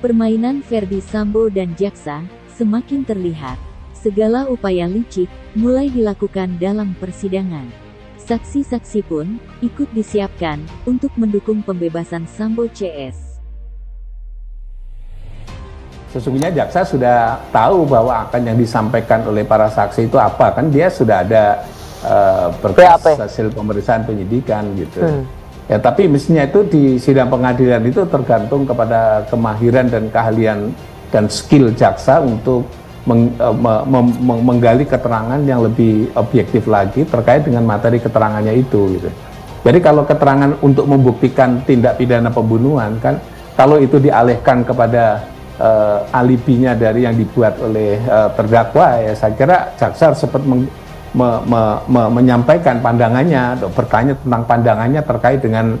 Permainan Verdi Sambo dan jaksa semakin terlihat. Segala upaya licik mulai dilakukan dalam persidangan. Saksi-saksi pun ikut disiapkan untuk mendukung pembebasan Sambo CS. Sesungguhnya jaksa sudah tahu bahwa akan yang disampaikan oleh para saksi itu apa, kan dia sudah ada berkas hasil pemeriksaan penyidikan gitu. Ya, tapi mestinya itu di sidang pengadilan itu tergantung kepada kemahiran dan keahlian dan skill jaksa untuk menggali keterangan yang lebih objektif lagi terkait dengan materi keterangannya itu gitu. Jadi kalau keterangan untuk membuktikan tindak pidana pembunuhan, kan kalau itu dialihkan kepada alibinya dari yang dibuat oleh terdakwa, ya saya kira jaksa harus sempat menyampaikan pandangannya, bertanya tentang pandangannya terkait dengan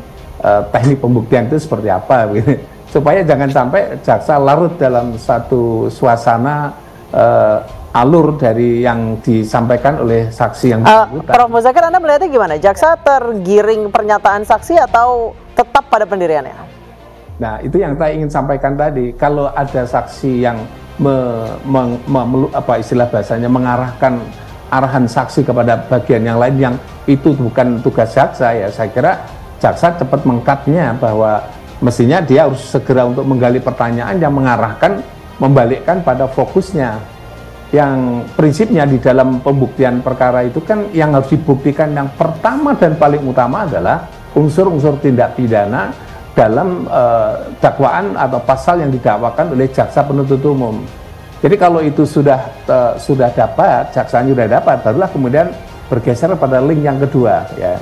teknik pembuktian itu seperti apa gitu. Supaya jangan sampai jaksa larut dalam satu suasana alur dari yang disampaikan oleh saksi yang bersangkutan. Prof. Muzakir, Anda melihatnya gimana? Jaksa tergiring pernyataan saksi atau tetap pada pendiriannya? Nah, itu yang saya ingin sampaikan tadi. Kalau ada saksi yang istilah bahasanya mengarahkan arahan saksi kepada bagian yang lain yang itu bukan tugas jaksa, ya saya kira jaksa cepat mengkatnya bahwa mestinya dia harus segera untuk menggali pertanyaan yang mengarahkan, membalikkan pada fokusnya. Yang prinsipnya di dalam pembuktian perkara itu kan yang harus dibuktikan yang pertama dan paling utama adalah unsur-unsur tindak pidana dalam dakwaan atau pasal yang didakwakan oleh jaksa penuntut umum. Jadi kalau itu sudah dapat, jaksanya sudah dapat, barulah kemudian bergeser pada link yang kedua, ya.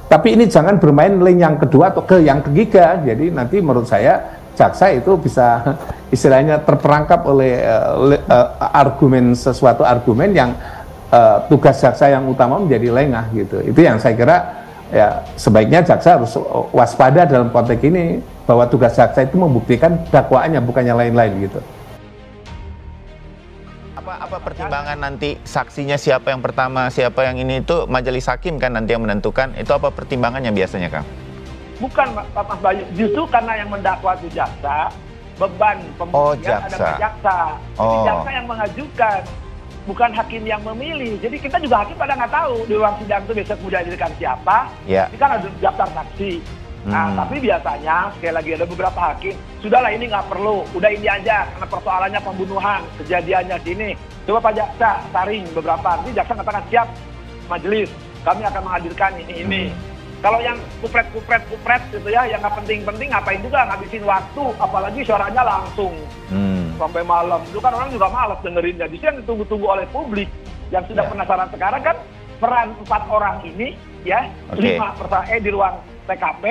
Tapi ini jangan bermain link yang kedua atau ke yang ketiga. Jadi nanti menurut saya jaksa itu bisa istilahnya terperangkap oleh sesuatu argumen yang tugas jaksa yang utama menjadi lengah gitu. Itu yang saya kira ya sebaiknya jaksa harus waspada dalam konteks ini, bahwa tugas jaksa itu membuktikan dakwaannya, bukannya lain-lain gitu. Apa pertimbangan nanti saksinya siapa yang pertama, siapa yang ini, itu majelis hakim kan nanti yang menentukan. Itu apa pertimbangannya biasanya, Kang? Bukan, Mas Bayu, justru karena yang mendakwa itu jaksa, beban pembuktian ada pada jaksa. Jadi jaksa yang mengajukan, bukan hakim yang memilih. Jadi kita juga hakim pada nggak tahu di ruang sidang itu besok kemudian dihadirkan siapa. Ini kan ada daftar saksi. Nah, tapi biasanya sekali lagi ada beberapa hakim, sudahlah ini nggak perlu, udah ini aja karena persoalannya pembunuhan, kejadiannya sini. Coba Pak Jaksa saring beberapa, nanti jaksa katakan siap majelis, kami akan menghadirkan ini. Kalau yang kupret gitu ya, yang nggak penting-penting, ngapain juga ngabisin waktu, apalagi suaranya langsung sampai malam. Itu kan orang juga malas dengerinnya. Di sini yang ditunggu-tunggu oleh publik yang sudah penasaran sekarang kan peran 4 orang ini ya, 5 pertanyaan di ruang TKP.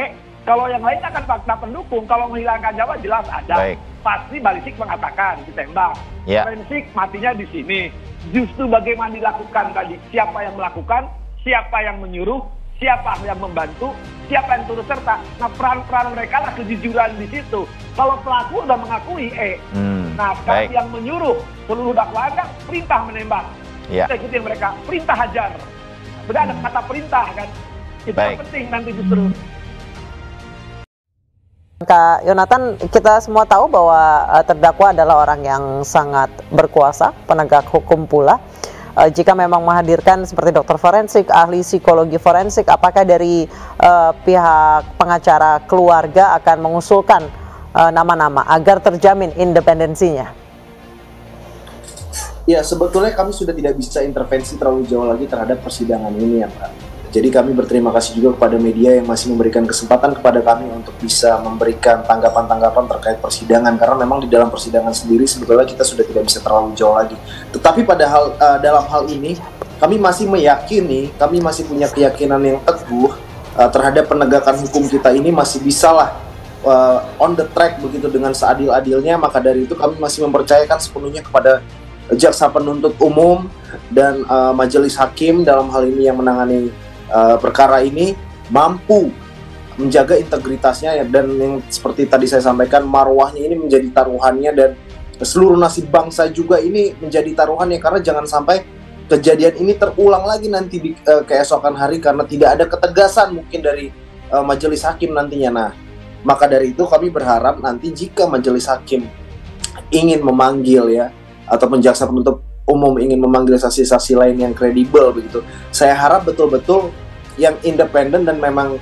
Kalau yang lain akan fakta pendukung. Kalau menghilangkan nyawa jelas ada. Pasti balistik mengatakan ditembak. Forensik matinya di sini. Justru bagaimana dilakukan tadi, siapa yang melakukan, siapa yang menyuruh, siapa yang membantu, siapa yang turut serta. Nah, peran-peran mereka lah kejujuran di situ. Kalau pelaku udah mengakui nah kalau yang menyuruh seluruh dakwaan kan perintah menembak. Kita ikutin mereka, perintah hajar. Sudah ada kata perintah kan. Itu yang penting nanti justru. Kak Yonatan, kita semua tahu bahwa terdakwa adalah orang yang sangat berkuasa, penegak hukum pula. Jika memang menghadirkan seperti dokter forensik, ahli psikologi forensik, apakah dari pihak pengacara keluarga akan mengusulkan nama-nama agar terjamin independensinya? Ya, sebetulnya kami sudah tidak bisa intervensi terlalu jauh lagi terhadap persidangan ini ya Pak. Jadi kami berterima kasih juga kepada media yang masih memberikan kesempatan kepada kami untuk bisa memberikan tanggapan-tanggapan terkait persidangan, karena memang di dalam persidangan sendiri sebetulnya kita sudah tidak bisa terlalu jauh lagi. Tetapi dalam hal ini kami masih meyakini, kami masih punya keyakinan yang teguh terhadap penegakan hukum kita ini masih bisalah on the track begitu dengan seadil-adilnya. Maka dari itu kami masih mempercayakan sepenuhnya kepada jaksa penuntut umum dan majelis hakim dalam hal ini yang menangani perkara ini mampu menjaga integritasnya dan yang seperti tadi saya sampaikan, marwahnya ini menjadi taruhannya dan seluruh nasib bangsa juga ini menjadi taruhannya, karena jangan sampai kejadian ini terulang lagi nanti di keesokan hari karena tidak ada ketegasan mungkin dari majelis hakim nantinya. Nah, maka dari itu kami berharap nanti jika majelis hakim ingin memanggil ya, ataupun jaksa penuntut umum ingin memanggil saksi-saksi lain yang kredibel begitu, saya harap betul-betul yang independen dan memang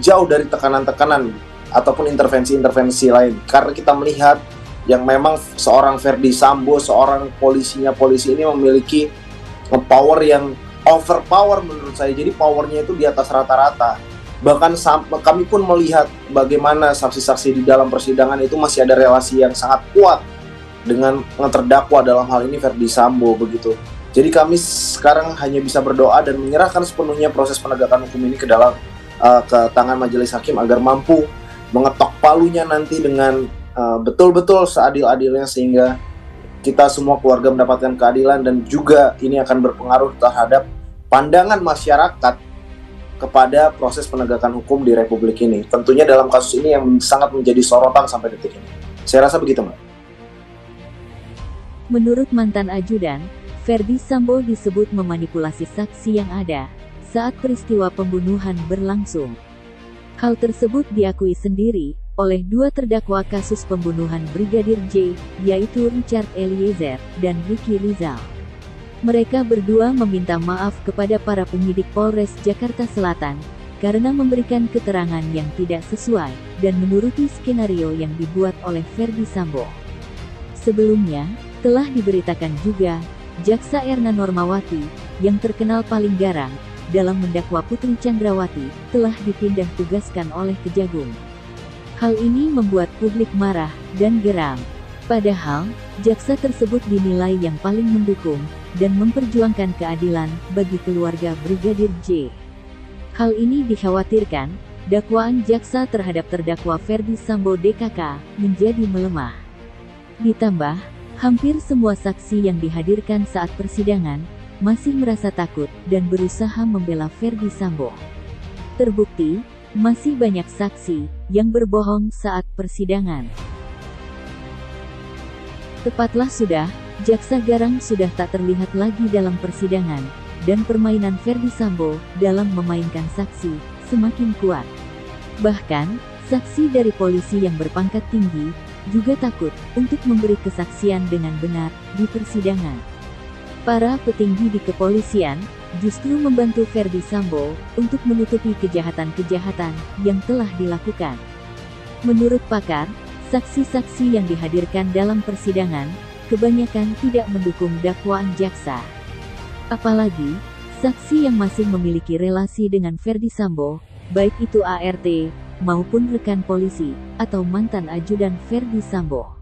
jauh dari tekanan-tekanan ataupun intervensi-intervensi lain. Karena kita melihat yang memang seorang Ferdy Sambo, seorang polisi ini memiliki power yang overpower menurut saya. Jadi powernya itu di atas rata-rata. Bahkan kami pun melihat bagaimana saksi-saksi di dalam persidangan itu masih ada relasi yang sangat kuat dengan terdakwa, dalam hal ini Ferdy Sambo begitu. Jadi kami sekarang hanya bisa berdoa dan menyerahkan sepenuhnya proses penegakan hukum ini ke tangan majelis hakim agar mampu mengetok palunya nanti dengan betul-betul seadil-adilnya, sehingga kita semua keluarga mendapatkan keadilan, dan juga ini akan berpengaruh terhadap pandangan masyarakat kepada proses penegakan hukum di Republik ini. Tentunya dalam kasus ini yang sangat menjadi sorotan sampai detik ini. Saya rasa begitu, Mbak. Menurut mantan ajudan, Ferdy Sambo disebut memanipulasi saksi yang ada saat peristiwa pembunuhan berlangsung. Hal tersebut diakui sendiri oleh dua terdakwa kasus pembunuhan Brigadir J, yaitu Richard Eliezer dan Ricky Rizal. Mereka berdua meminta maaf kepada para penyidik Polres Jakarta Selatan karena memberikan keterangan yang tidak sesuai dan menuruti skenario yang dibuat oleh Ferdy Sambo. Sebelumnya, telah diberitakan juga, Jaksa Erna Normawati, yang terkenal paling garang dalam mendakwa Putri Chandrawati, telah dipindah tugaskan oleh Kejagung. Hal ini membuat publik marah dan geram. Padahal, jaksa tersebut dinilai yang paling mendukung dan memperjuangkan keadilan bagi keluarga Brigadir J. Hal ini dikhawatirkan, dakwaan jaksa terhadap terdakwa Ferdy Sambo DKK menjadi melemah. Ditambah, hampir semua saksi yang dihadirkan saat persidangan masih merasa takut dan berusaha membela Ferdy Sambo. Terbukti, masih banyak saksi yang berbohong saat persidangan. Tepatlah sudah, jaksa garang sudah tak terlihat lagi dalam persidangan, dan permainan Ferdy Sambo dalam memainkan saksi semakin kuat. Bahkan, saksi dari polisi yang berpangkat tinggi juga takut untuk memberi kesaksian dengan benar di persidangan. Para petinggi di kepolisian justru membantu Ferdy Sambo untuk menutupi kejahatan-kejahatan yang telah dilakukan. Menurut pakar, saksi-saksi yang dihadirkan dalam persidangan kebanyakan tidak mendukung dakwaan jaksa. Apalagi, saksi yang masih memiliki relasi dengan Ferdy Sambo, baik itu ART maupun rekan polisi atau mantan ajudan Ferdy Sambo.